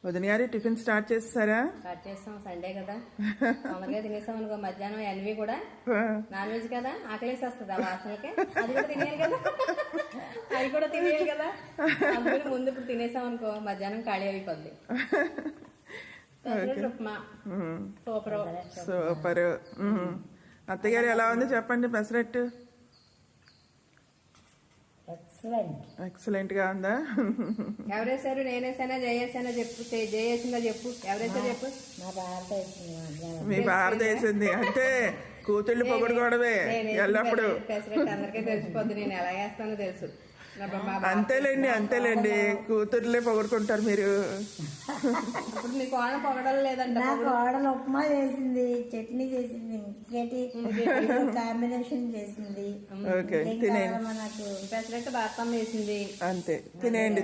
వదిన గారు tiffin start చేస్తారా? స్టార్ట్ చేస్తాం, సండే కదా తొందరగా తినేసాం అనుకో. మధ్యాహ్నం ఎన్వి కూడా నాన్ వెజ్ కదా, ఆకలేసి వస్తుంది ఆ వాసనలకి. అది కూడా తినేయాలి కదా, అది కూడా తినేయాలి కదా. అందుకని ముందు ఇప్పుడు తినేసాం అనుకో మధ్యాహ్నం ఖాళీ అయిపోద్ది. Upma super super. అత్తగారు ఎలా ఉంది చెప్పండి పెసరట్టు? ఎక్సలెంట్ గా ఉందా? ఎవరేసారు? నేనేసానా జయేసానా చెప్పు. జయేసిందా చెప్పు, ఎవరేసారు చెప్పు. మీ భారత వేసింది అంటే కూతుళ్ళు పొగడుకోవడమే ఎల్లప్పుడు. పెసరట్టు అందరికీ తెలిసిపోద్ది, నేను ఎలా వేస్తానో తెలుసు. అంతేలేండి కూతుర్లే పొగడుకుంటారు మీరు. ఇప్పుడు నీ కోడలు పొగడలు లేదంట. నా కోడలు ఉప్మా చేసింది, చట్నీ చేసింది, కాంబినేషన్ చేసింది. ఓకే తినేయండి. నాకు పెసరట్టు బాతమ్మ వేసింది. అంతే తినేయండి.